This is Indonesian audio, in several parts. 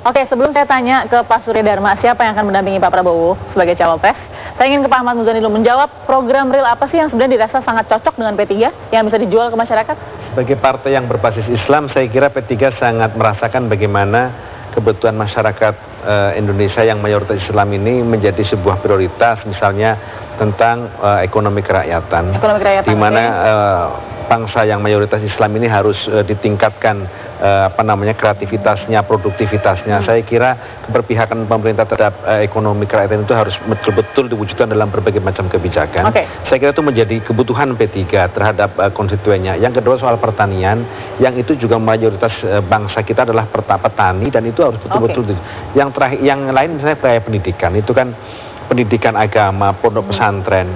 Oke, sebelum saya tanya ke Pak Surya Dharma, siapa yang akan mendampingi Pak Prabowo sebagai cawapres, saya ingin ke Pak Ahmad Muzani dulu menjawab program real apa sih yang sebenarnya dirasa sangat cocok dengan P3 yang bisa dijual ke masyarakat? Sebagai partai yang berbasis Islam, saya kira P3 sangat merasakan bagaimana kebutuhan masyarakat Indonesia yang mayoritas Islam ini menjadi sebuah prioritas, misalnya tentang ekonomi kerakyatan. Di mana bangsa yang mayoritas Islam ini harus ditingkatkan kreativitasnya, produktivitasnya. Saya kira keberpihakan pemerintah terhadap ekonomi kerakyatan itu harus betul-betul diwujudkan dalam berbagai macam kebijakan. Saya kira itu menjadi kebutuhan P3 terhadap konstituennya. Yang kedua soal pertanian, yang itu juga mayoritas bangsa kita adalah petani, dan itu harus betul-betul. Yang terakhir, yang lain misalnya kayak pendidikan, itu kan pendidikan agama, pondok pesantren,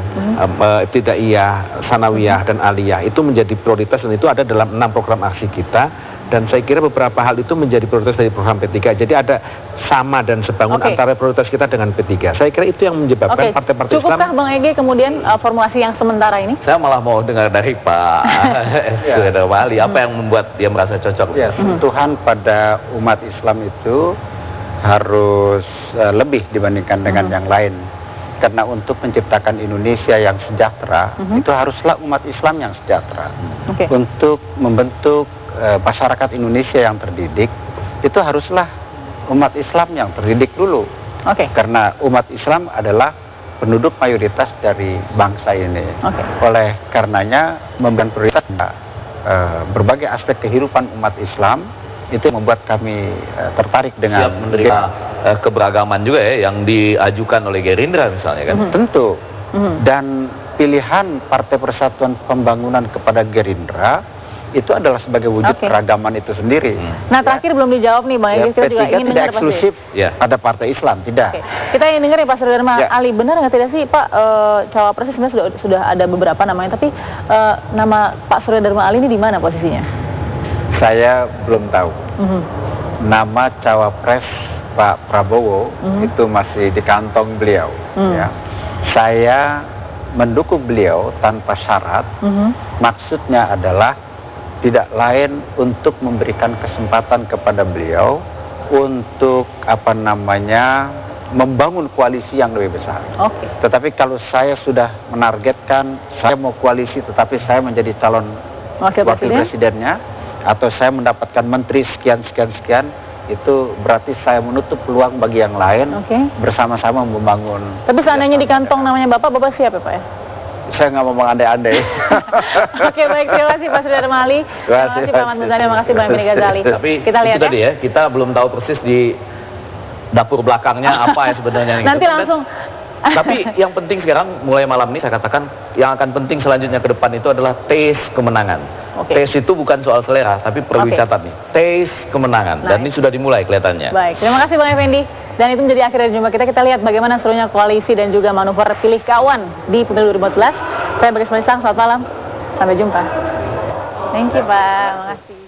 ibtidaiyah, sanawiyah, dan aliyah itu menjadi prioritas, dan itu ada dalam 6 program aksi kita. Dan saya kira beberapa hal itu menjadi prioritas dari program P3. Jadi ada sama dan sebangun antara prioritas kita dengan P3. Saya kira itu yang menyebabkan partai-partai Islam. Cukupkah Bang Ege kemudian formulasi yang sementara ini? Saya malah mau dengar dari Pak Surya Dharma Ali, apa yang membuat dia merasa cocok? Ya, sentuhan pada umat Islam itu harus lebih dibandingkan dengan yang lain. Karena untuk menciptakan Indonesia yang sejahtera, itu haruslah umat Islam yang sejahtera. Untuk membentuk masyarakat Indonesia yang terdidik, itu haruslah umat Islam yang terdidik dulu. Karena umat Islam adalah penduduk mayoritas dari bangsa ini. Oleh karenanya memberikan prioritas berbagai aspek kehidupan umat Islam, itu membuat kami tertarik dengan menerima keberagaman juga ya yang diajukan oleh Gerindra misalnya kan. Tentu. Dan pilihan Partai Persatuan Pembangunan kepada Gerindra itu adalah sebagai wujud keragaman itu sendiri. Nah, terakhir belum dijawab nih Bang Ege, kita juga ingin dengar eksklusif ada partai Islam, tidak. Kita ingin dengar ya Pak Surya Dharma Ali, benar nggak tidak sih Pak, cawapres sebenarnya sudah ada beberapa namanya, tapi nama Pak Surya Dharma Ali ini di mana posisinya? Saya belum tahu. Nama cawapres Pak Prabowo itu masih di kantong beliau. Ya. Saya mendukung beliau tanpa syarat. Maksudnya adalah tidak lain untuk memberikan kesempatan kepada beliau untuk membangun koalisi yang lebih besar. Tetapi kalau saya sudah menargetkan saya mau koalisi tetapi saya menjadi calon wakil presidennya, atau saya mendapatkan menteri sekian, itu berarti saya menutup peluang bagi yang lain bersama-sama membangun. Tapi seandainya di kantong namanya Bapak siap ya Pak ya? Saya nggak mau mengandai-andai. Baik, terima kasih Pak Surya Dharma Ali. Terima kasih Pak Ahmad Muzani, terima kasih Bang Emil Ghazali. Tapi kita lihat tadi ya, kita belum tahu persis di dapur belakangnya apa ya sebenarnya. Nanti langsung. Tapi yang penting sekarang, mulai malam ini saya katakan, yang akan penting selanjutnya ke depan itu adalah taste kemenangan. Taste itu bukan soal selera, tapi perlu dicatat nih. Taste kemenangan, dan ini sudah dimulai kelihatannya. Baik, terima kasih Bang Effendi. Dan itu menjadi akhir dari jumpa kita. Kita lihat bagaimana serunya koalisi dan juga manuver pilih kawan di pemilu 2014. Saya Bagas Melisang, selamat malam. Sampai jumpa. Thank you Pak, makasih.